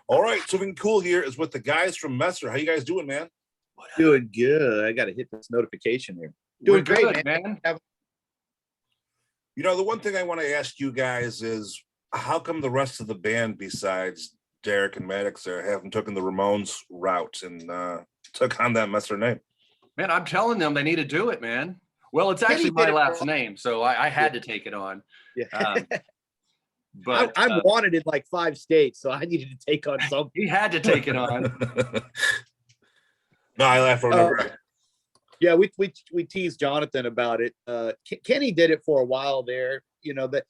All right, something cool here is with the guys from Messer. How you guys doing, man? Doing good. I got to hit this notification here. We're Doing great, good, man. You know, the one thing I want to ask you guys is how come the rest of the band, besides Derek and Maddox, haven't taken the Ramones route and took on that Messer name? Man, I'm telling them they need to do it, man. Well, it's actually my last name, so I had to take it on. Yeah. But I'm wanted in like 5 states, so I needed to take on something. he had to take it on. No, I laugh. Remember. Yeah, we teased Jonathan about it. Kenny did it for a while there. You know that.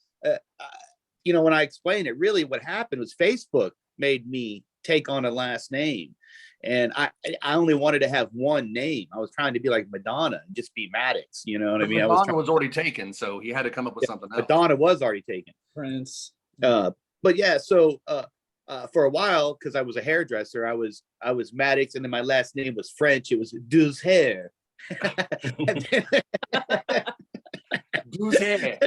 When I explained it, really what happened was Facebook made me take on a last name, and I only wanted to have one name. I was trying to be like Madonna and just be Maddox. You know what I mean? Madonna was already taken, so he had to come up with something else. Madonna was already taken. Prince. But yeah, so for a while, because I was a hairdresser, I was Maddox, and then my last name was French. It was Douze Hair. Douze Hair.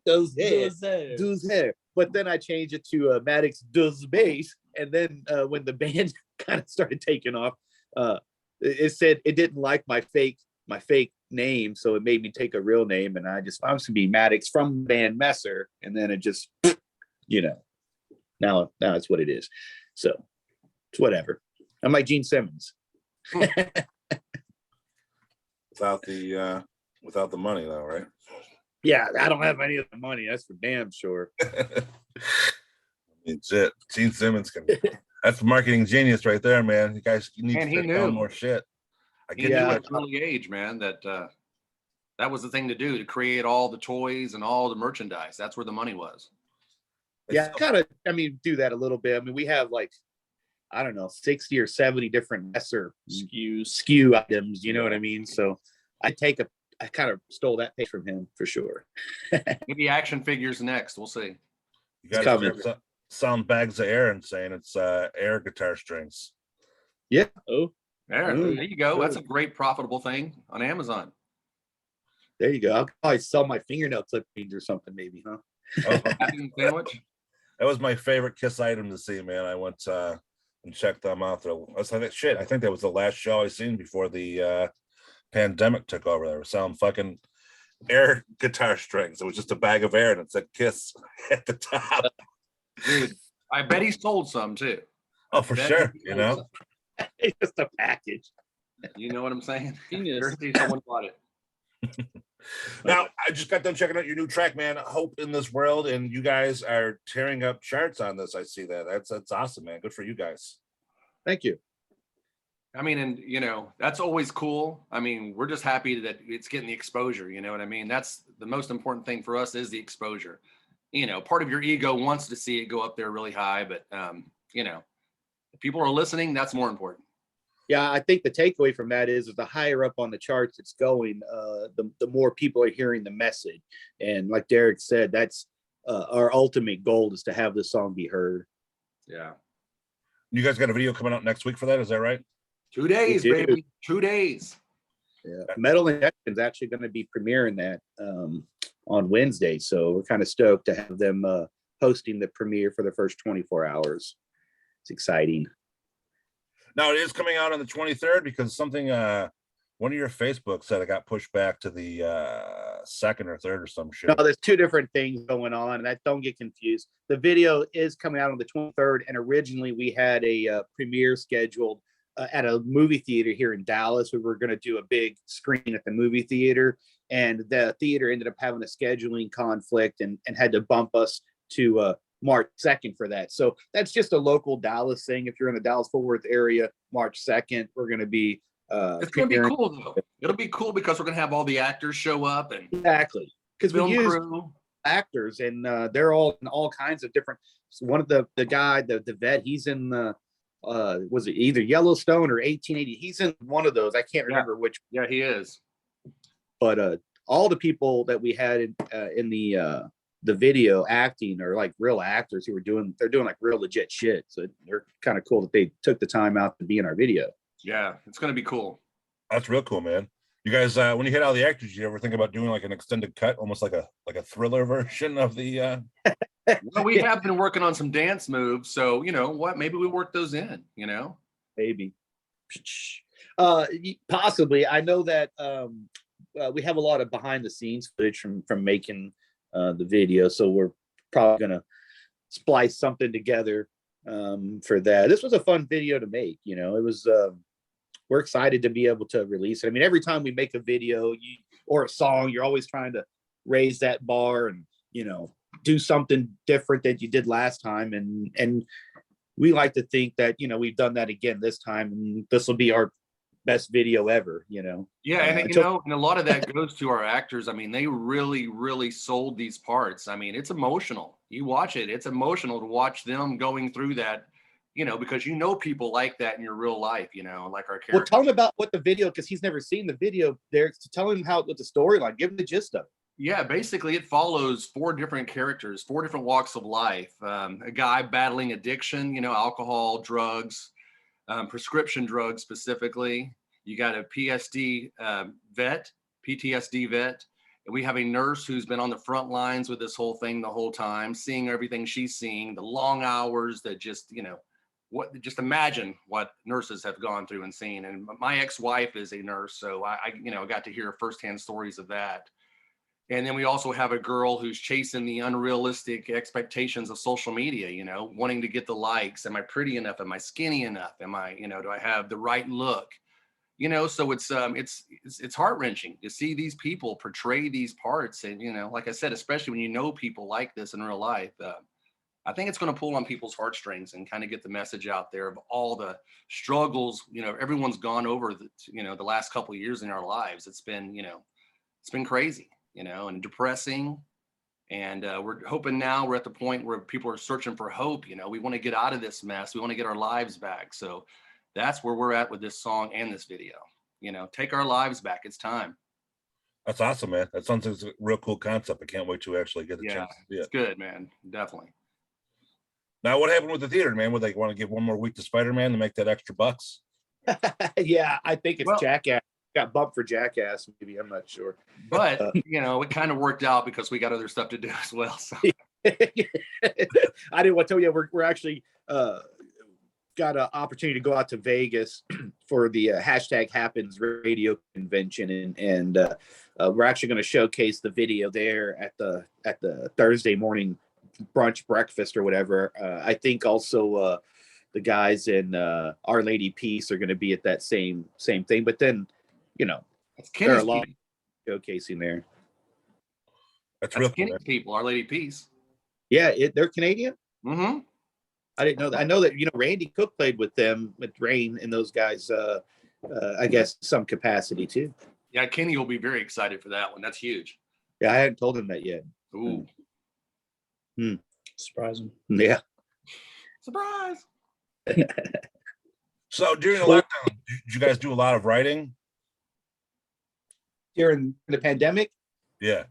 Douze Hair. Douze Hair. But then I changed it to Maddox Douze Bass, and then when the band kind of started taking off, it said it didn't like my fake name, so it made me take a real name, and I was to be Maddox from band Messer, and then it just, now it's what it is. So it's whatever. I'm like Gene Simmons. Without the money, though, right? Yeah, I don't have any of the money. That's for damn sure. It's it. Gene Simmons that's marketing genius right there, man. You guys need to take on more shit. He knew at an early age, man, that was the thing to do, to create all the toys and all the merchandise. That's where the money was. Yeah, do that a little bit. I mean, we have like, I don't know, 60 or 70 different Messer SKU items, you know what I mean? So I kind of stole that page from him for sure. Maybe action figures next. We'll see. You guys sound bags of air and saying it's air guitar strings. Yeah. There you go. That's a great profitable thing on Amazon. There you go. I'll probably sell my fingernail clippings or something, maybe, huh? Sandwich. That was my favorite Kiss item to see, man. I went and checked them out. I think that was the last show I seen before the pandemic took over. They were selling fucking air guitar strings. It was just a bag of air and it said Kiss at the top. Dude, I bet he sold some too. Oh, for sure. It's just a package. You know what I'm saying? Genius. Someone bought it. Now, I just got done checking out your new track, man. Hope in This World, and you guys are tearing up charts on this. I see that. That's awesome, man. Good for you guys. Thank you. I mean, and that's always cool. I mean, we're just happy that it's getting the exposure. You know what I mean? That's the most important thing for us, is the exposure. Part of your ego wants to see it go up there really high, but if people are listening, that's more important. Yeah, I think the takeaway from that is the higher up on the charts it's going, the more people are hearing the message. And like Derek said, that's our ultimate goal, is to have this song be heard. Yeah. You guys got a video coming out next week for that? Is that right? 2 days, baby. 2 days. Yeah. Metal Injection is actually going to be premiering that on Wednesday. So we're kind of stoked to have them hosting the premiere for the first 24 hours. It's exciting. Now, it is coming out on the 23rd because something one of your Facebook said it got pushed back to the 2nd or 3rd or some shit. No, there's 2 different things going on, and don't get confused. The video is coming out on the 23rd, and originally we had a premiere scheduled at a movie theater here in Dallas. We were going to do a big screen at the movie theater, and the theater ended up having a scheduling conflict and had to bump us to March 2nd for that. So that's just a local Dallas thing. If you're in the Dallas-Fort Worth area, March 2nd, we're going to be it's going to be cool, though. It'll be cool because we're going to have all the actors show up. And exactly. Because we use actors, and they're all in all kinds of different. So one of the guy, the vet, he's in the was it either Yellowstone or 1880? He's in one of those. I can't remember which. Yeah, he is. But all the people that we had in the video acting are like real actors who they're doing like real legit shit. So they're kind of cool that they took the time out to be in our video. Yeah, it's going to be cool. That's real cool, man. You guys, when you hit all the actors, you ever think about doing like an extended cut, almost like a Thriller version of the Well, we have been working on some dance moves, so you know what? Maybe we work those in. You know. Maybe. Possibly. I know that we have a lot of behind the scenes footage from making the video, so we're probably gonna splice something together for that. This was a fun video to make. You know, it was. We're excited to be able to release it. I mean, every time we make a video or a song, you're always trying to raise that bar and, you know, do something different that you did last time. And we like to think that, you know, we've done that again this time, and this will be our best video ever, you know. Yeah, and you know, and a lot of that goes to our actors. I mean, they really, really sold these parts. I mean, it's emotional. You watch it, it's emotional to watch them going through that, you know, because you know people like that in your real life, you know, like our character. Well, tell him about what the video, because he's never seen the video, Derek. To tell him what the storyline, give him the gist of it. Yeah, basically it follows 4 different characters, 4 different walks of life. A guy battling addiction, you know, alcohol, drugs, prescription drugs specifically. You got a PTSD vet, and we have a nurse who's been on the front lines with this whole thing the whole time, seeing everything she's seeing, the long hours that just, you know, just imagine what nurses have gone through and seen. And my ex-wife is a nurse, so I you know, got to hear firsthand stories of that. And then we also have a girl who's chasing the unrealistic expectations of social media, you know, wanting to get the likes. Am I pretty enough? Am I skinny enough? Am I, you know, do I have the right look? You know, so it's heart-wrenching to see these people portray these parts. And, you know, like I said, especially when you know people like this in real life, I think it's going to pull on people's heartstrings and kind of get the message out there of all the struggles, you know, everyone's gone over the, you know, the last couple of years in our lives. It's been, you know, it's been crazy, you know, and depressing. And we're hoping now we're at the point where people are searching for hope. You know, we want to get out of this mess. We want to get our lives back. So that's where we're at with this song and this video. You know, take our lives back. It's time. That's awesome, man. That sounds like a real cool concept. I can't wait to actually get the Yeah, chance to see it's it. good, man. Definitely. Now, what happened with the theater, man? Would they want to give one more week to Spider-Man to make that extra bucks? Yeah, I think it's Well- Jackass. Got bumped for Jackass, maybe. I'm not sure. But, you know, it kind of worked out because we got other stuff to do as well. So I didn't want to tell you, we're actually got an opportunity to go out to Vegas for the hashtag Happens Radio convention, and we're actually going to showcase the video there at the Thursday morning brunch breakfast or whatever. I think also the guys in Our Lady Peace are going to be at that same thing, but then, you know, it's there are a Kenny's lot people. showcasing there. That's That's real cool, Kenny's man. people, Our Lady Peace. Yeah, they're Canadian. Mm-hmm. I didn't know that. I know that, you know, Randy Cook played with them, with Rain and those guys. I guess some capacity too. Yeah, Kenny will be very excited for that one. That's huge. Yeah, I hadn't told him that yet. Ooh, Surprising. Yeah. surprise. So during the Well- lockdown, did you guys do a lot of writing? During the pandemic, Yeah.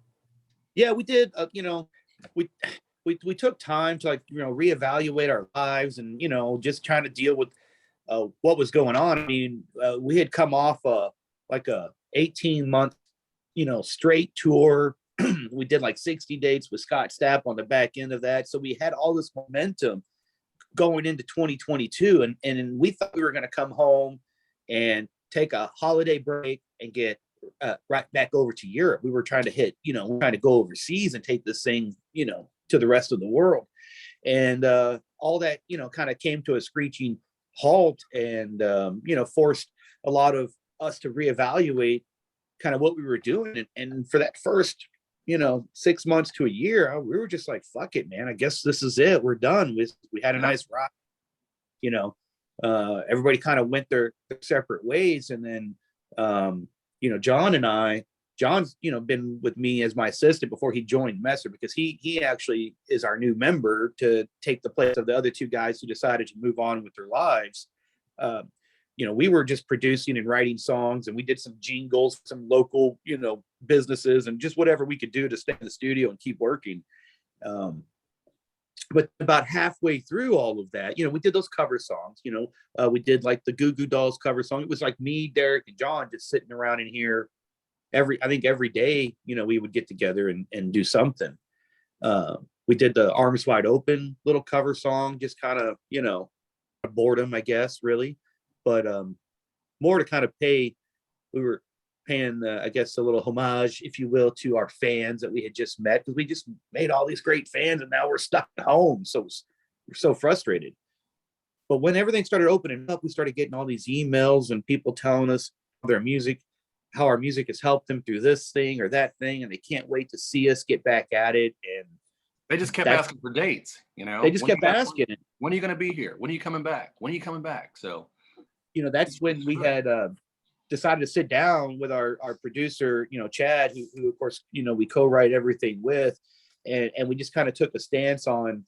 yeah, we did. You know, we took time to, like, you know, reevaluate our lives and, you know, just trying to deal with what was going on. I mean, we had come off like a 18-month, you know, straight tour. We did like 60 dates with Scott Stapp on the back end of that, so we had all this momentum going into 2022, and we thought we were going to come home and take a holiday break and get right back over to Europe. We were trying to hit, you know, trying to go overseas and take this thing, you know, to the rest of the world. And all that, you know, kind of came to a screeching halt, and, you know, forced a lot of us to reevaluate kind of what we were doing. And for that first, you know, 6 months to a year, we were just like, fuck it, man. I guess this is it. We're done. We had a nice ride. You know, everybody kind of went their separate ways. And then, you know, John's, you know, been with me as my assistant before he joined Messer, because he actually is our new member to take the place of the other 2 guys who decided to move on with their lives. You know, we were just producing and writing songs, and we did some jingles, some local, you know, businesses, and just whatever we could do to stay in the studio and keep working. But about halfway through all of that, you know, we did those cover songs. You know, we did like the Goo Goo Dolls cover song. It was like me, Derek, and John just sitting around in here I think every day. You know, we would get together and do something. We did the Arms Wide Open little cover song, just kind of, boredom, I guess, really. But more to kind of we were paying, I guess, a little homage, if you will, to our fans that we had just met, because we just made all these great fans and now we're stuck at home. So we're so frustrated. But when everything started opening up, we started getting all these emails and people telling us how our music has helped them through this thing or that thing, and they can't wait to see us get back at it. And they just kept asking for dates, They just kept asking. When are you going to be here? When are you coming back? When are you coming back? So, that's when we had decided to sit down with our producer, Chad, who of course, we co-write everything with, and we just kind of took a stance on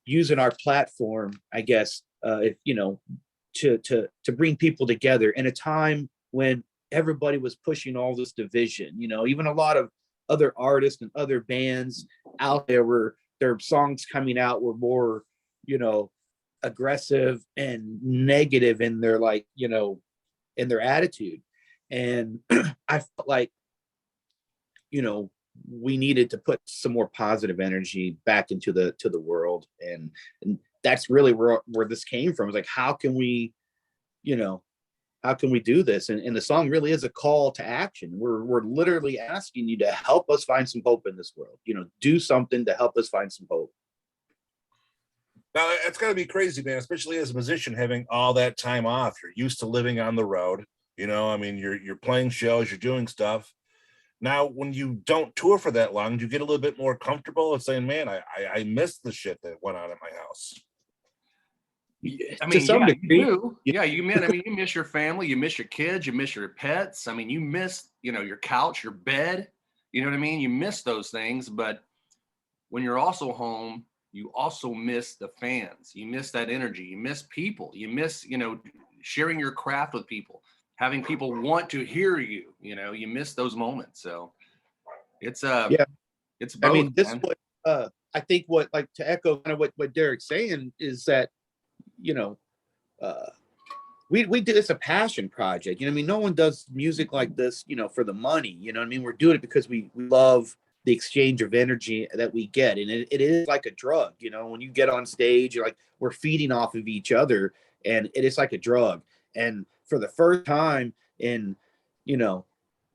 using our platform, I guess, to bring people together in a time when everybody was pushing all this division. Even a lot of other artists and other bands out there were their songs coming out were more, aggressive and negative in their in their attitude. And I felt like, we needed to put some more positive energy back into the world. And that's really where this came from. It's like, how can we do this? And the song really is a call to action. We're literally asking you to help us find some hope in this world. Do something to help us find some hope. Now it's got to be crazy, man, especially as a musician, having all that time off. You're used to living on the road. You're playing shows, you're doing stuff. Now, when you don't tour for that long, do you get a little bit more comfortable and saying, man, I miss the shit that went on at my house? I mean, you do. Yeah, you miss your family, you miss your kids, you miss your pets. I mean, you miss, your couch, your bed, you know what I mean? You miss those things, but when you're also home, you also miss the fans. You miss that energy. You miss people. You miss, sharing your craft with people, having people want to hear you, you miss those moments. So it's it's both. I mean, this is what I think to echo kind of what Derek's saying is that, we do, it's a passion project. No one does music like this, for the money, we're doing it because we love the exchange of energy that we get. And it is like a drug, when you get on stage, you're like, we're feeding off of each other, and it is like a drug. And for the first time in,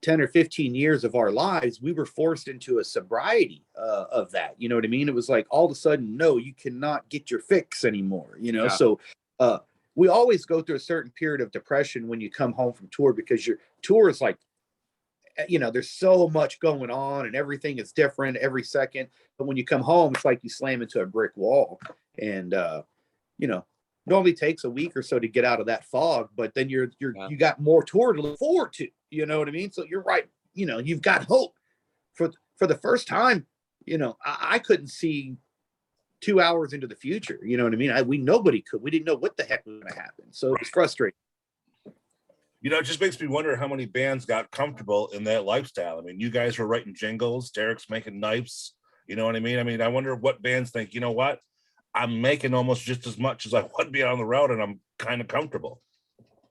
10 or 15 years of our lives, we were forced into a sobriety of that. You know what I mean? It was like, all of a sudden, no, you cannot get your fix anymore, Yeah. So we always go through a certain period of depression when you come home from tour, because your tour is like, there's so much going on and everything is different every second. But when you come home, it's like you slam into a brick wall. And, normally takes a week or so to get out of that fog, but then you got more tour to look forward to, you know what I mean? So you're right. You've got hope for the first time. I couldn't see 2 hours into the future. You know what I mean? Nobody could. We didn't know what the heck was going to happen. So it was frustrating. It just makes me wonder how many bands got comfortable in that lifestyle. I mean, you guys were writing jingles, Derek's making knives. You know what I mean? I mean, I wonder what bands think, you know what? I'm making almost just as much as I would be on the road, and I'm kind of comfortable.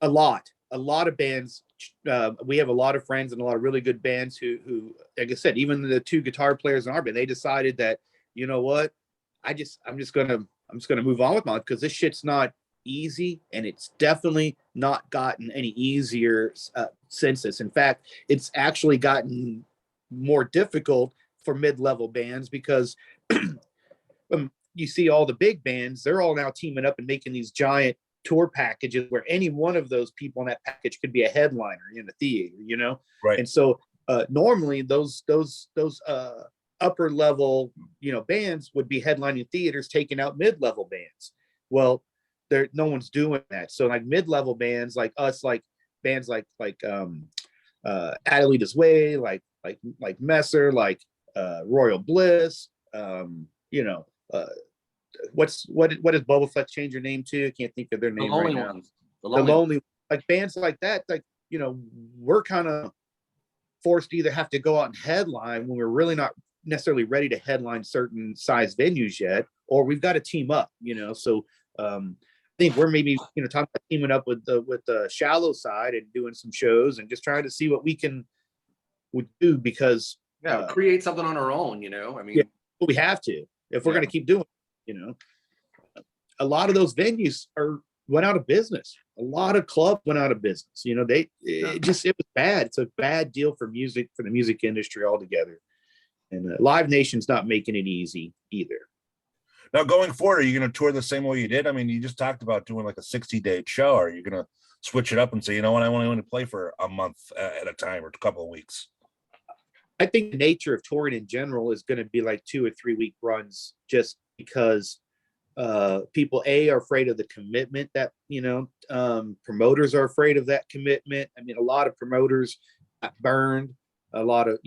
A lot of bands. We have a lot of friends and a lot of really good bands who, like I said, even the two guitar players in our band, they decided that, you know what, I'm just gonna move on with my life, because this shit's not easy, and it's definitely not gotten any easier since this. In fact, it's actually gotten more difficult for mid-level bands, because you see all the big bands, they're all now teaming up and making these giant tour packages where any one of those people in that package could be a headliner in a theater, Right. And so normally those upper level, bands would be headlining theaters, taking out mid-level bands. Well, no one's doing that. So like mid-level bands like us, like bands like Adelita's Way, like Messer, like Royal Bliss, what does Bubble Flex change your name to? I can't think of their name right now. The Lonely, like bands like that, like, we're kind of forced to either have to go out and headline when we're really not necessarily ready to headline certain size venues yet, or we've got to team up, So I think we're maybe, talking about teaming up with the Shallow Side and doing some shows and just trying to see what we would do, because Yeah, create something on our own, I mean, But we have to if we're Yeah. going to keep doing it. A lot of those venues went out of business. A lot of clubs went out of business. It was bad. It's a bad deal for the music industry altogether. And Live Nation's not making it easy either. Now, going forward, are you going to tour the same way you did? I mean, you just talked about doing like a 60-day show. Are you going to switch it up and say, you know what, I only want to play for a month at a time or a couple of weeks? I think the nature of touring in general is going to be like 2 or 3 week runs, just because people are afraid of the commitment that promoters are afraid of that commitment. I mean, a lot of promoters got burned. A lot of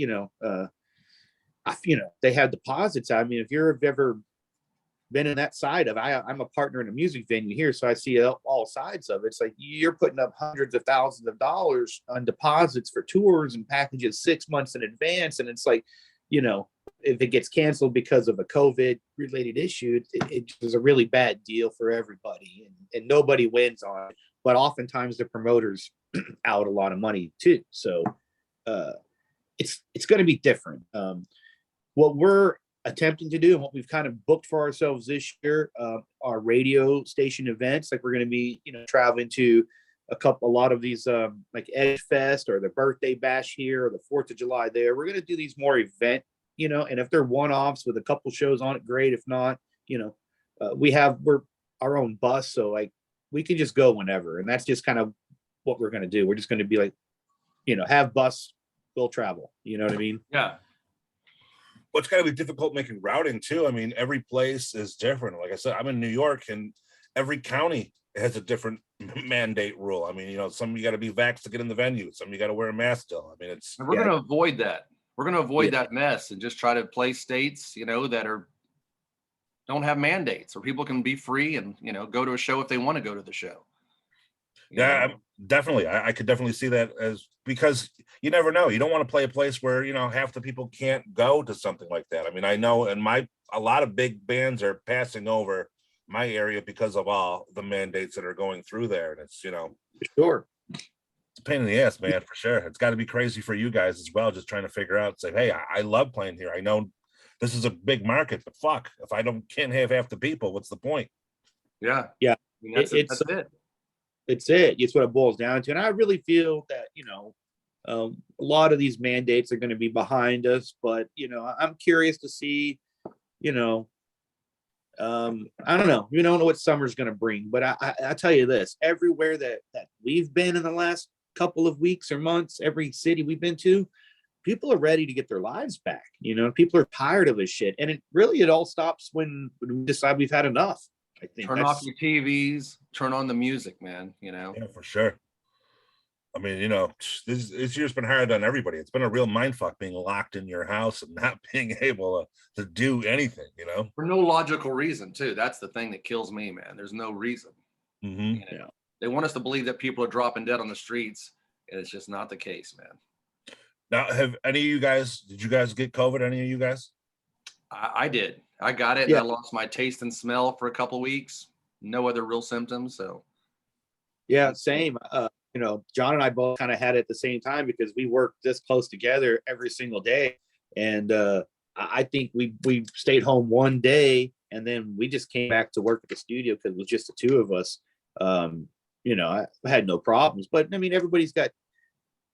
they have deposits. I mean, if you've ever been in that side of I'm a partner in a music venue here, so I see all sides of it. It's like you're putting up hundreds of thousands of dollars on deposits for tours and packages 6 months in advance, and it's like, if it gets canceled because of a COVID related issue, it was a really bad deal for everybody, and nobody wins on it. But oftentimes the promoters out a lot of money too. So it's going to be different. What we're attempting to do and what we've kind of booked for ourselves this year are radio station events. Like we're going to be, traveling to a lot of these like Edge Fest or the birthday bash here or the 4th of July there. We're going to do these more event, and if they're one-offs with a couple shows on it, great. If not, we're our own bus. So like we can just go whenever. And that's just kind of what we're going to do. We're just going to be like, have bus, we'll travel. You know what I mean? Yeah. Well, it's got to be difficult making routing too. I mean, every place is different. Like I said, I'm in New York, and every county has a different mandate rule. I mean, some you got to be vaxxed to get in the venue. Some you got to wear a mask still. I mean, And we're going to avoid that. We're going to avoid that mess and just try to play states, that don't have mandates, where people can be free and, go to a show if they want to go to the show. Yeah, definitely. I could definitely see that, because you never know. You don't want to play a place where, half the people can't go to something like that. I mean, I know a lot of big bands are passing over my area because of all the mandates that are going through there. And it's, Sure. it's a pain in the ass, man, for sure. It's got to be crazy for you guys as well, just trying to figure out, say, hey, I love playing here. I know this is a big market, but fuck, if I can't have half the people, what's the point? Yeah. Yeah. I mean, that's it. It's it. It's what it boils down to. And I really feel that, a lot of these mandates are going to be behind us, but, I'm curious to see, I don't know. You don't know what summer's going to bring, but I tell you this, everywhere that we've been in the last couple of weeks or months, every city we've been to, people are ready to get their lives back. People are tired of this shit. And it all stops when we decide we've had enough. I think turn off your TVs, turn on the music, man. Yeah, for sure. I mean, this year's been hard on everybody. It's been a real mindfuck being locked in your house and not being able to do anything, For no logical reason, too. That's the thing that kills me, man. There's no reason. Mm-hmm. They want us to believe that people are dropping dead on the streets, and it's just not the case, man. Now, did you guys get COVID? Any of you guys? I did. I got it. Yeah. And I lost my taste and smell for a couple of weeks. No other real symptoms. So, yeah, same. John and I both kind of had it at the same time because we worked this close together every single day. And I think we stayed home one day and then we just came back to work at the studio because it was just the two of us. I had no problems. But I mean, everybody's got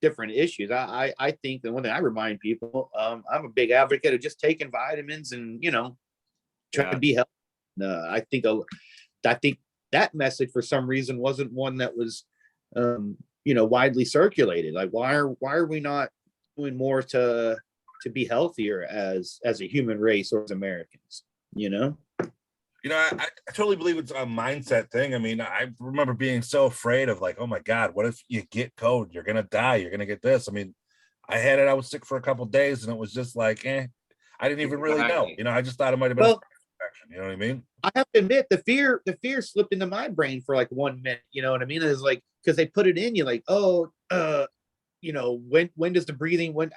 different issues. I think the one thing I remind people, I'm a big advocate of just taking vitamins and trying to be healthy. I think that message for some reason wasn't one that was widely circulated. Like why are we not doing more to be healthier as a human race or as Americans? I totally believe it's a mindset thing. I mean, I remember being so afraid of like, oh my God, what if you get COVID? You're going to die. You're going to get this. I mean, I had it. I was sick for a couple of days and it was just like, I didn't even really know. I just thought it might've been a infection. You know what I mean? I have to admit the fear slipped into my brain for like 1 minute. You know what I mean? It's like, because they put it in you like, when does the breathing, when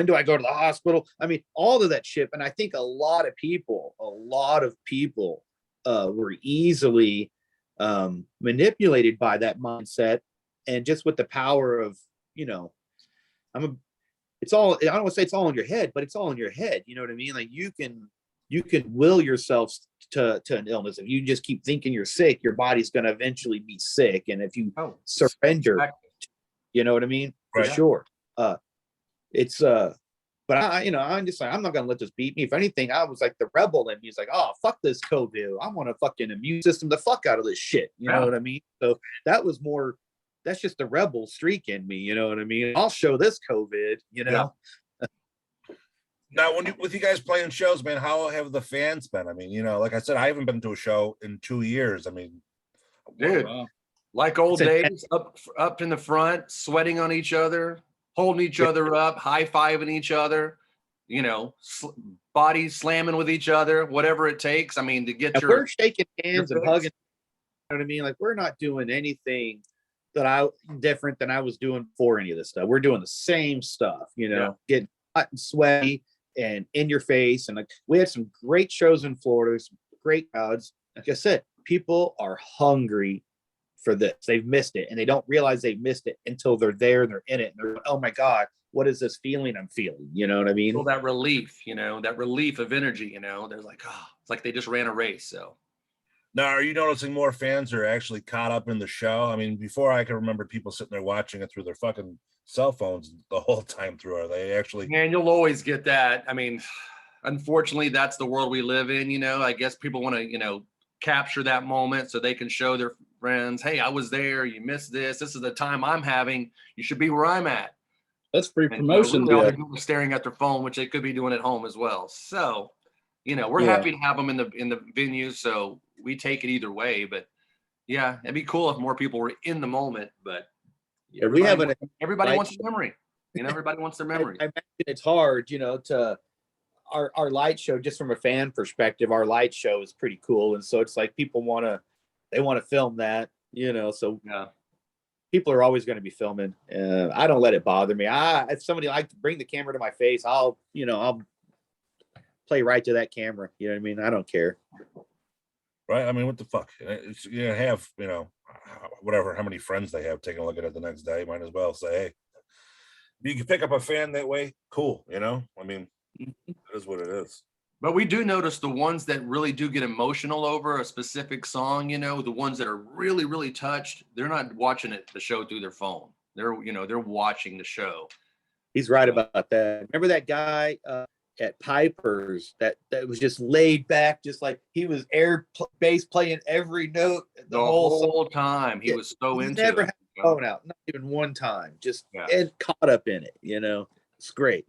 do I go to the hospital? I mean, all of that shit. And I think a lot of people were easily manipulated by that mindset. And just with the power of, it's all, I don't want to say it's all in your head, but it's all in your head. You know what I mean? Like you can will yourself to an illness. If you just keep thinking you're sick, your body's going to eventually be sick. And if you surrender, you know what I mean? For Right. sure. It's but I'm just like, I'm not gonna let this beat me. If anything, I was like the rebel in me. It's like, oh, fuck this COVID. I want to fucking immune system the fuck out of this shit. You know what I mean? So that was more, that's just the rebel streak in me. You know what I mean? I'll show this COVID, you know? Now, with you guys playing shows, man, how have the fans been? I mean, like I said, I haven't been to a show in 2 years. I mean, dude, like old days, up in the front, sweating on each other, holding each other up, high-fiving each other, bodies slamming with each other, whatever it takes. I mean, to get we're shaking hands and hugging. You know what I mean? Like, we're not doing anything different than I was doing before any of this stuff. We're doing the same stuff, getting hot and sweaty and in your face. And like, we had some great shows in Florida, some great crowds. Like I said, people are hungry for this. They've missed it, and they don't realize they've missed it until they're there and they're in it. And they're like, oh my God, what is this feeling I'm feeling? You know what I mean? Feel that relief, that relief of energy, they're like, oh, it's like they just ran a race. So now, are you noticing more fans are actually caught up in the show? I mean, before I can remember people sitting there watching it through their fucking cell phones the whole time through. Are they actually? Man, you'll always get that. I mean, unfortunately, that's the world we live in. I guess people want to, capture that moment so they can show their friends, hey, I was there. You missed this. This is the time I'm having. You should be where I'm at. That's free promotion. Really staring at their phone, which they could be doing at home as well. So, we're happy to have them in the venue. So we take it either way. But yeah, it'd be cool if more people were in the moment. But everybody wants their memory. Everybody wants their memory. I imagine it's hard, to our light show, just from a fan perspective, our light show is pretty cool. And so it's like people want to film that, so yeah. People are always going to be filming. I don't let it bother me. If somebody like to bring the camera to my face, I'll play right to that camera. You know what I mean? I don't care. Right. I mean, what the fuck? It's, have, whatever, how many friends they have taking a look at it the next day. Might as well say, hey, you can pick up a fan that way. Cool. I mean, it is what it is. But we do notice the ones that really do get emotional over a specific song, the ones that are really, really touched, they're not watching the show through their phone. They're watching the show. He's right about that. Remember that guy at Piper's that was just laid back, just like he was bass playing every note the whole time. He was so into it. Never had a phone out, not even one time, just and caught up in it. It's great.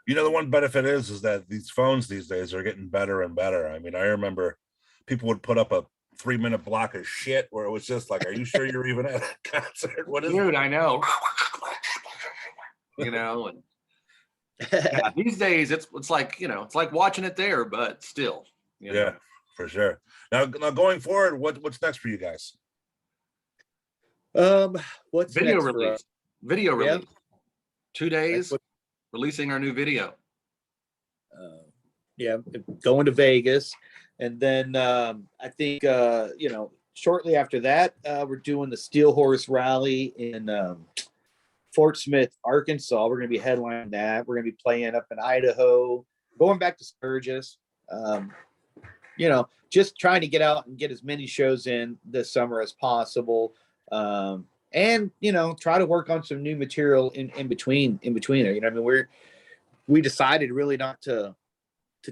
The one benefit is that these phones these days are getting better and better. I mean, I remember people would put up a 3-minute block of shit where it was just like, are you sure you're even at a concert? What is Dude, it? I know. And these days it's like, it's like watching it there, but still. Yeah, for sure. Now going forward, what's next for you guys? What's video next release? Video release. 2 days. Releasing our new video. Going to Vegas, and then I think shortly after that we're doing the Steel Horse Rally in Fort Smith, Arkansas. We're going to be headlining that. We're going to be playing up in Idaho, going back to Sturgis. Just trying to get out and get as many shows in this summer as possible. And try to work on some new material in between there. I mean, we decided really not to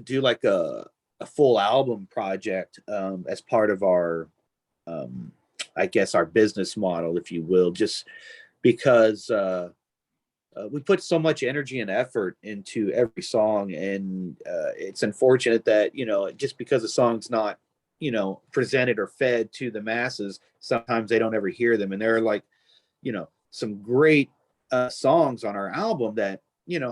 do like a full album project as part of our I guess our business model, if you will, just because we put so much energy and effort into every song, and it's unfortunate that just because a song's not presented or fed to the masses, sometimes they don't ever hear them. And there are like, some great songs on our album that,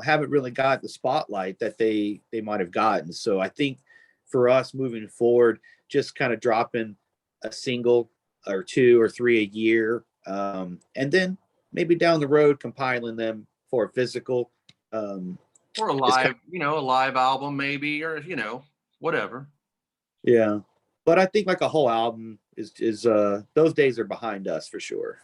haven't really got the spotlight that they might have gotten. So I think for us moving forward, just kind of dropping a single or 2 or 3 a year. And then maybe down the road, compiling them for a physical. Or a live, a live album maybe, or, whatever. Yeah. But I think like a whole album is those days are behind us for sure.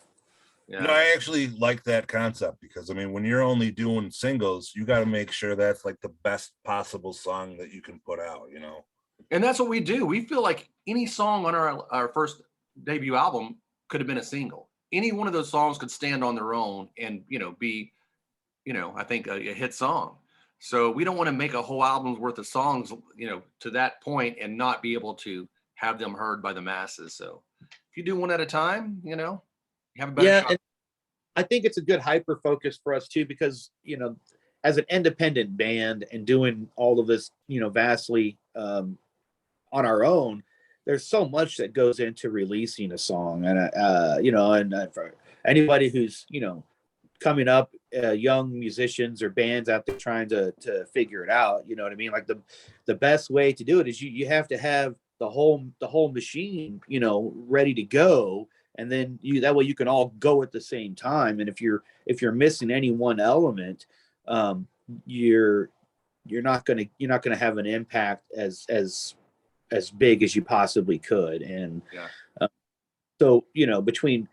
You know, I actually like that concept because I mean, when you're only doing singles, you got to make sure that's like the best possible song that you can put out, you know. And that's what we do. We feel like any song on our first debut album could have been a single. Any one of those songs could stand on their own and, you know, be, you know, I think a hit song. So we don't want to make a whole album's worth of songs, you know, to that point and not be able to have them heard by the masses. So if you do one at a time, you know, you have a better Yeah, shot. and I think it's a good hyper focus for us too, because as an independent band and doing all of this, vastly on our own, there's so much that goes into releasing a song, and for anybody who's coming up, young musicians or bands out there trying to figure it out, you know what I mean? Like the best way to do it is you have to have the whole machine, ready to go, and then that way you can all go at the same time. And if you're missing any one element, you're not gonna have an impact as big as you possibly could. And so between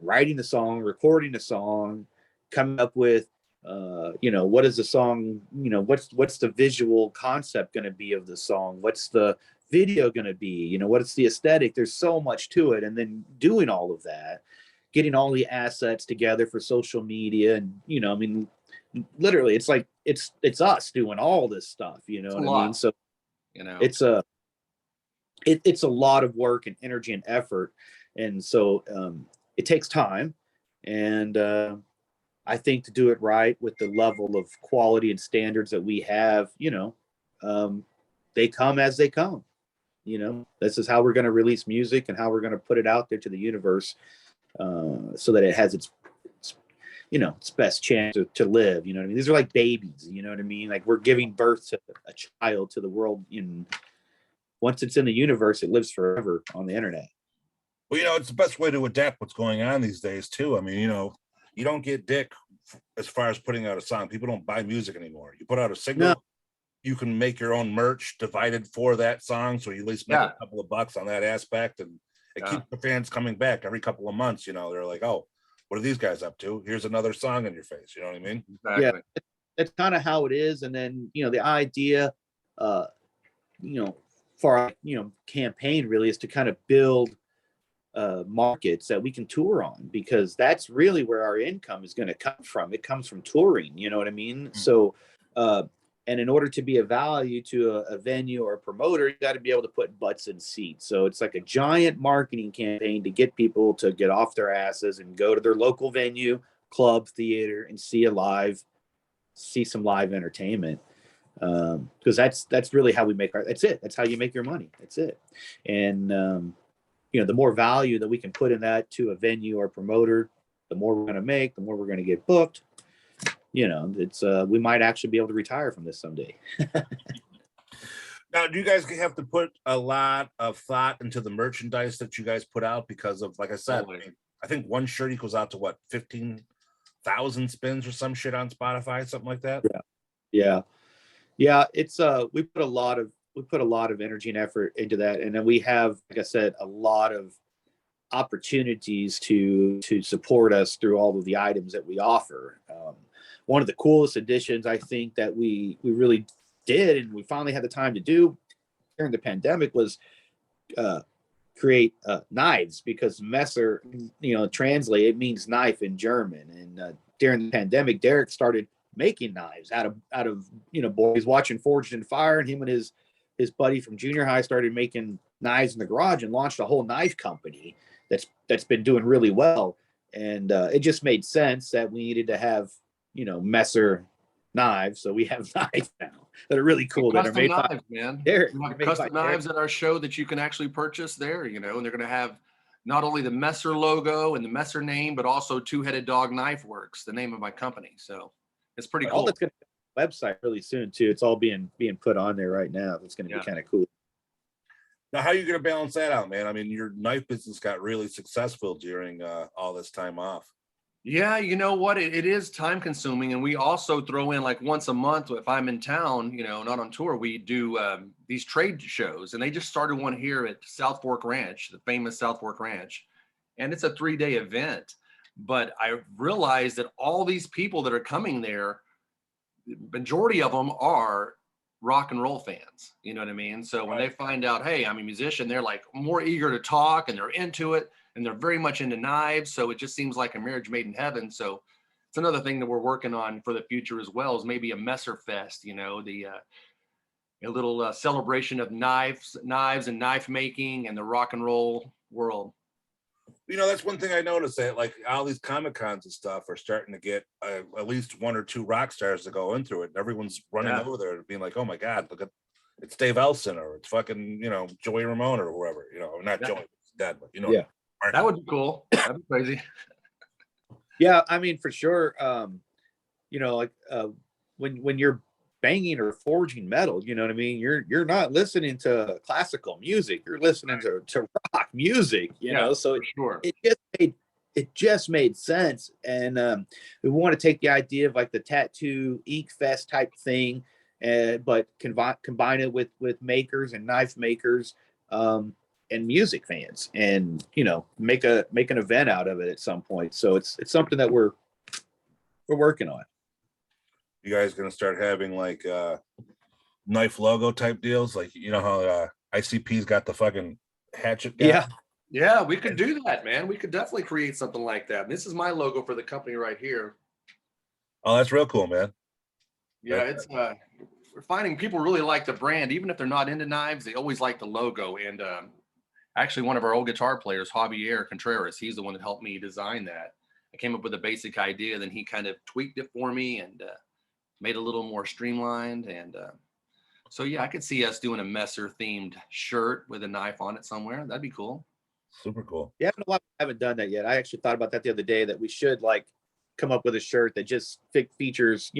writing the song, recording the song, coming up with what is the song, what's the visual concept going to be of the song, what's the video going to be, what's the aesthetic, there's so much to it. And then doing all of that, getting all the assets together for social media, and I mean, literally it's like it's us doing all this stuff, you know what I mean? So it's a lot of work and energy and effort. And so it takes time. And I think to do it right with the level of quality and standards that we have, they come as they come. This is how we're going to release music and how we're going to put it out there to the universe, so that it has its best chance to live. You know what I mean? These are like babies, you know what I mean? Like we're giving birth to a child, to the world. Once it's in the universe, it lives forever on the internet. Well, it's the best way to adapt what's going on these days too. I mean, you don't get dick as far as putting out a song. People don't buy music anymore. You put out a single, you can make your own merch divided for that song, so you at least make a couple of bucks on that aspect, and it keeps the fans coming back every couple of months. They're like, oh, what are these guys up to? Here's another song in your face. You know what I mean? Exactly. Yeah, that's kind of how it is. And then the idea, for our campaign really is to kind of build markets that we can tour on, because that's really where our income is going to come from. It comes from touring, you know what I mean? Mm-hmm. So and in order to be of value to a venue or a promoter, you got to be able to put butts in seats. So it's like a giant marketing campaign to get people to get off their asses and go to their local venue, club, theater, and see some live entertainment. Because that's really how we make that's how you make your money. That's it. And the more value that we can put in that to a venue or promoter, the more we're going to make, the more we're going to get booked. It's we might actually be able to retire from this someday. Now, do you guys have to put a lot of thought into the merchandise that you guys put out? Because of, like I said, I think one shirt equals out to what, 15,000 spins or some shit on Spotify, something like that. Yeah. It's we put a lot of energy and effort into that, and then we have, like I said, a lot of opportunities to support us through all of the items that we offer. One of the coolest additions I think that we really did, and we finally had the time to do during the pandemic, was create knives, because Messer, translate, it means knife in German. And during the pandemic, Derek started making knives out of boys watching Forged in Fire, and him and his buddy from junior high started making knives in the garage and launched a whole knife company that's been doing really well. And it just made sense that we needed to have Messer knives, so we have knives now that are really cool, that are made knives, by man. Derek. We have custom knives at our show that you can actually purchase there, and they're going to have not only the Messer logo and the Messer name, but also Two-Headed Dog Knife Works, the name of my company. So it's pretty cool. All that's going to be on the website really soon too. It's all being put on there right now. It's going to be kind of cool. Now, how are you going to balance that out, man? I mean, your knife business got really successful during all this time off. Yeah, you know what? It is time consuming. And we also throw in, like, once a month, if I'm in town, not on tour, we do these trade shows. And they just started one here at South Fork Ranch, the famous South Fork Ranch. And it's a 3-day event. But I realized that all these people that are coming there, majority of them are rock and roll fans. You know what I mean? So when they find out, hey, I'm a musician, they're like more eager to talk and they're into it and they're very much into knives. So it just seems like a marriage made in heaven. So it's another thing that we're working on for the future as well, is maybe a Messer Fest, a little celebration of knives and knife making and the rock and roll world. That's one thing I noticed, that like all these Comic Cons and stuff are starting to get at least one or two rock stars to go into it. And everyone's running over there being like, oh my God, look at, it's Dave Elson, or it's fucking, Joey Ramone or whoever, not Joey, he's dead, but Yeah. That would be cool. That'd be crazy. Yeah, I mean, for sure. When you're banging or forging metal, you know what I mean? You're not listening to classical music. You're listening to rock music, so Sure. it just made sense. And we want to take the idea of like the tattoo ink fest type thing, but combine it with makers and knife makers, and music fans, and make an event out of it at some point. So it's something that we're working on. You guys gonna start having like knife logo type deals, like how ICP's got the fucking hatchet guy? Yeah, we could do that, man. We could definitely create something like that. This is my logo for the company right here. Oh, that's real cool, man. Yeah, it's we're finding people really like the brand, even if they're not into knives. They always like the logo. And actually, one of our old guitar players, Javier Contreras, he's the one that helped me design that. I came up with a basic idea, then he kind of tweaked it for me and made it a little more streamlined. And so yeah, I could see us doing a Messer themed shirt with a knife on it somewhere. That'd be cool. Super cool. Yeah, I haven't done that yet. I actually thought about that the other day, that we should like come up with a shirt that just features,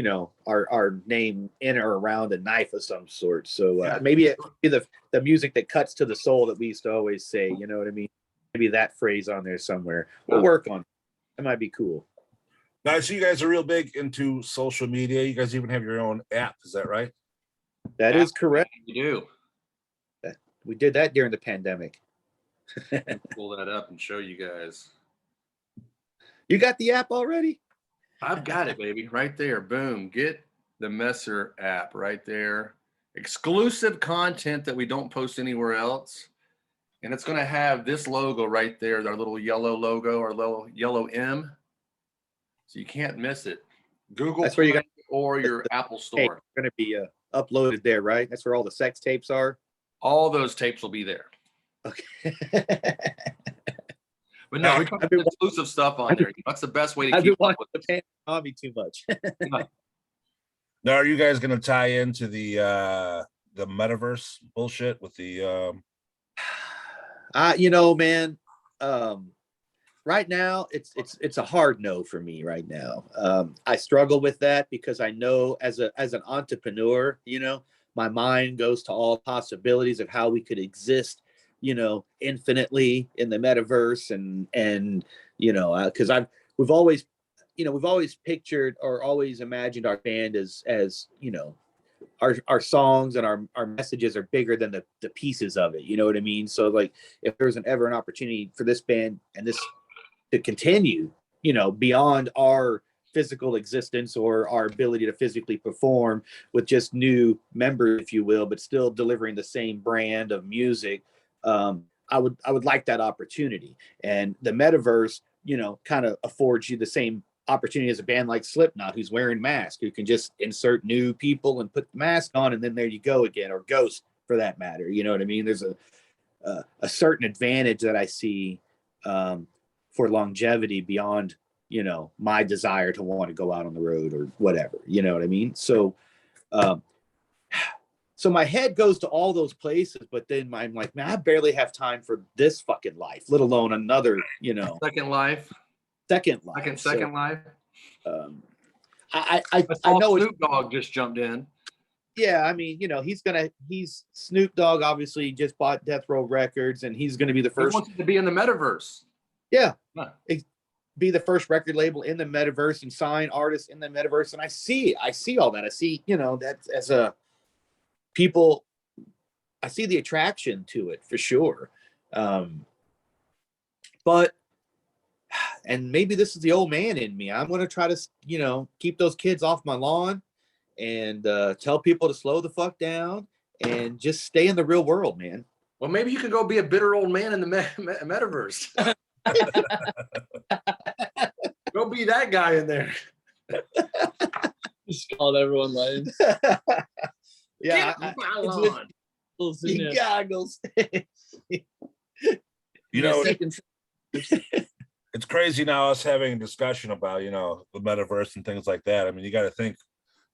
our name in or around a knife of some sort. So maybe it be the music that cuts to the soul that we used to always say, you know what I mean? Maybe that phrase on there somewhere. We'll work on it. That might be cool. Now I see you guys are real big into social media. You guys even have your own app, is that right? That is correct. We do. We did that during the pandemic. Pull that up and show you guys. You got the app already? I've got it, baby, right there. Boom. Get the Messer app right there. Exclusive content that we don't post anywhere else. And it's going to have this logo right there, our little yellow logo, our little yellow M. So you can't miss it. Google That's where you got or your Apple store. Going to be uploaded there, right? That's where all the sex tapes are. All those tapes will be there. Okay. But no, we put exclusive stuff on there. That's the best way to keep up with the pan on me too much. Now, are you guys going to tie into the metaverse bullshit with the? Man, right now it's a hard no for me right now. I struggle with that because I know as an entrepreneur, my mind goes to all possibilities of how we could exist, infinitely in the metaverse, and because we've always pictured or always imagined our band as our songs and our messages are bigger than the pieces of it. You know what I mean? So like, if there's ever an opportunity for this band and this to continue, beyond our physical existence or our ability to physically perform with just new members, if you will, but still delivering the same brand of music, I would like that opportunity. And the metaverse, kind of affords you the same opportunity as a band like Slipknot, who's wearing masks, who can just insert new people and put the mask on, and then there you go again, or Ghost for that matter. You know what I mean? There's a certain advantage that I see for longevity beyond, my desire to want to go out on the road or whatever. You know what I mean? So, so my head goes to all those places, but then I'm like, man, I barely have time for this fucking life, let alone another, Second life. Second life. Second life. I know Snoop Dogg just jumped in. Yeah, I mean, he's Snoop Dogg obviously just bought Death Row Records, and he's going to be the first. He wants to be in the metaverse. Yeah, be the first record label in the metaverse and sign artists in the metaverse, and I see all that. I see, that as a people, I see the attraction to it for sure. But and maybe this is the old man in me. I'm going to try to, keep those kids off my lawn and tell people to slow the fuck down and just stay in the real world, man. Well, maybe you could go be a bitter old man in the metaverse. Go be that guy in there. Just called everyone lame. Yeah, Get my lawn. he goggles. You know, Second- it's crazy now us having a discussion about, the metaverse and things like that. I mean, you got to think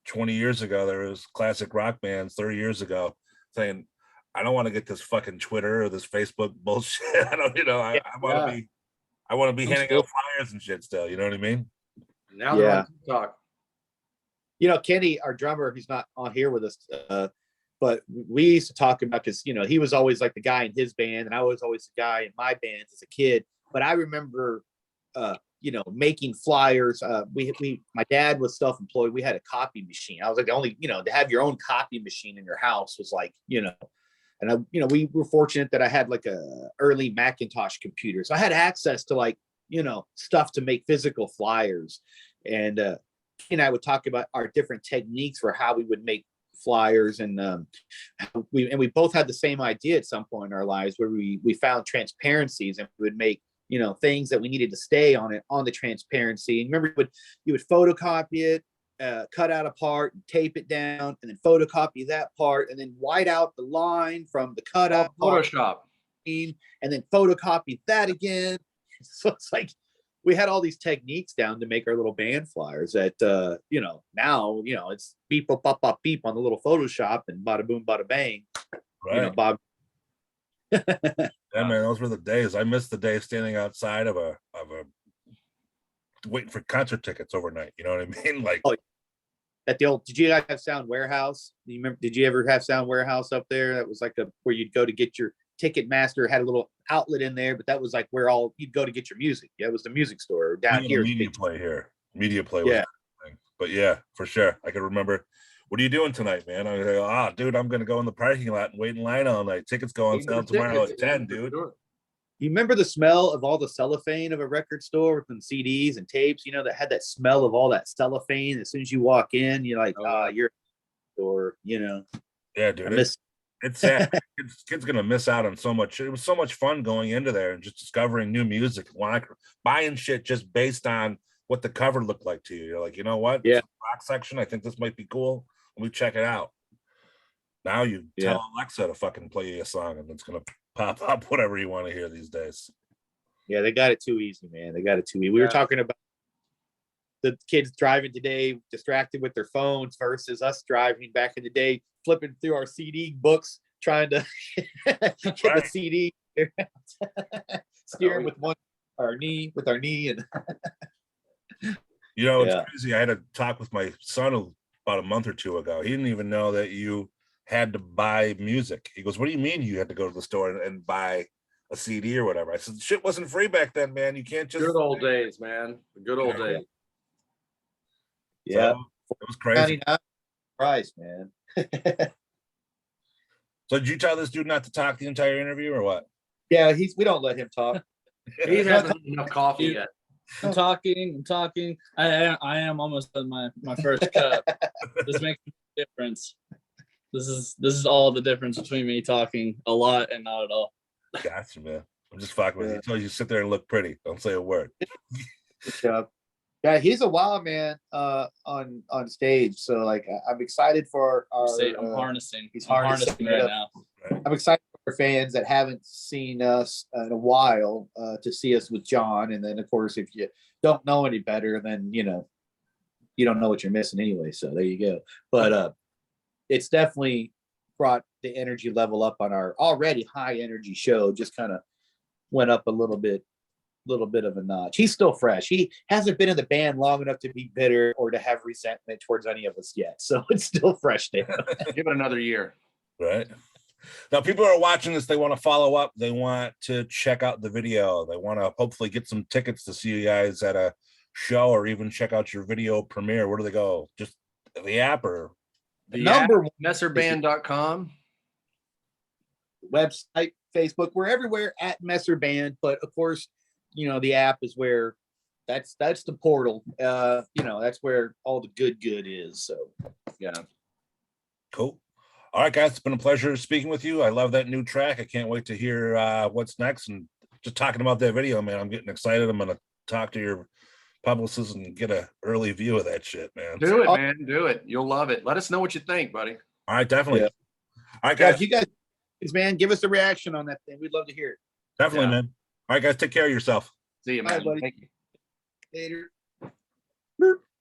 20 years ago, there was classic rock bands 30 years ago saying, I don't want to get this fucking Twitter or this Facebook bullshit. I don't, I want to be handing out flyers and shit still. You know what I mean? Now they're on TikTok. Kenny, our drummer, he's not on here with us, but we used to talk about, because he was always like the guy in his band, and I was always the guy in my band as a kid. But I remember, making flyers. My dad was self-employed. We had a copy machine. I was like the only, to have your own copy machine in your house was like, and we were fortunate that I had like a early Macintosh computer, so I had access to like, stuff to make physical flyers, and I would talk about our different techniques for how we would make flyers, and we both had the same idea at some point in our lives where we found transparencies, and we would make things that we needed to stay on the transparency. And remember, you would photocopy it, cut out a part, and tape it down, and then photocopy that part, and then white out the line from the cutout part, Photoshop, and then photocopy that again. So it's like we had all these techniques down to make our little band flyers that now it's beep up up up beep on the little Photoshop, and bada boom bada bang. Right. Bob. Yeah, man, those were the days. I missed the day standing outside of a waiting for concert tickets overnight. You know what I mean? Like, At the old, did you guys have Sound Warehouse? Do you remember? Did you ever have Sound Warehouse up there? That was like where you'd go to get your Ticketmaster, had a little outlet in there, but that was like where you'd go to get your music. Yeah, it was the music store down we had here. a media play here. Media play was Yeah. the thing. But yeah, for sure. I can remember. What are you doing tonight, man? I go, dude, I'm gonna go in the parking lot and wait in line all night. Tickets go on sale tomorrow at 10, dude. You remember the smell of all the cellophane of a record store with some CDs and tapes, that had that smell of all that cellophane. As soon as you walk in, you're like, you're or Yeah, dude. I miss. It's sad. Kids gonna miss out on so much. It was so much fun going into there and just discovering new music, buying shit just based on what the cover looked like to you. You're like, you know what? Yeah. Rock section. I think this might be cool. Let me check it out. Now you tell Alexa to fucking play you a song, and it's gonna pop up whatever you want to hear these days. Yeah, they got it too easy, man. They got it too easy. We were talking about the kids driving today, distracted with their phones, versus us driving back in the day, flipping through our CD books, trying to get the CD, steering with our knee, and It's crazy. I had a talk with my son about a month or two ago. He didn't even know that you had to buy music. He goes, "What do you mean you had to go to the store and buy a CD or whatever?" I said, "Shit wasn't free back then, man. You can't just." Good old days, man. The good old days. Yeah, so it was crazy. Price, man. So did you tell this dude not to talk the entire interview or what? Yeah, we don't let him talk. He hasn't had enough coffee yet. I'm talking. I am almost done my first cup. This makes a difference. This is all the difference between me talking a lot and not at all. Gotcha, man. I'm just fucking with you. I told you sit there and look pretty. Don't say a word. Good job. Yeah, he's a wild man on stage. So like, I'm excited for our. I'm harnessing. He's I'm harnessing harnessing right now. I'm excited for fans that haven't seen us in a while to see us with John. And then, of course, if you don't know any better, then you don't know what you're missing anyway. So there you go. But it's definitely brought the energy level up on our already high energy show. Just kind of went up a little bit of a notch. He's still fresh. He hasn't been in the band long enough to be bitter or to have resentment towards any of us yet. So it's still fresh there. Give it another year. Right. Now, people are watching this. They want to follow up. They want to check out the video. They want to hopefully get some tickets to see you guys at a show or even check out your video premiere. Where do they go? Just the app or The number one messerband.com. website, Facebook, we're everywhere at Messer Band. But of course, the app is where that's the portal. That's where all the good is. So Yeah. Cool. All right, guys, it's been a pleasure speaking with you. I love that new track. I can't wait to hear what's next. And just talking about that video, man, I'm getting excited. I'm gonna talk to your publicist and get an early view of that shit, man. Do it, man. Do it. You'll love it. Let us know what you think, buddy. All right, definitely. Yeah. All right, yeah, guys, if you guys, man, give us a reaction on that thing. We'd love to hear it. definitely, Yeah. man. All right, guys, take care of yourself. See you, Bye, man. buddy. Thank you. Later.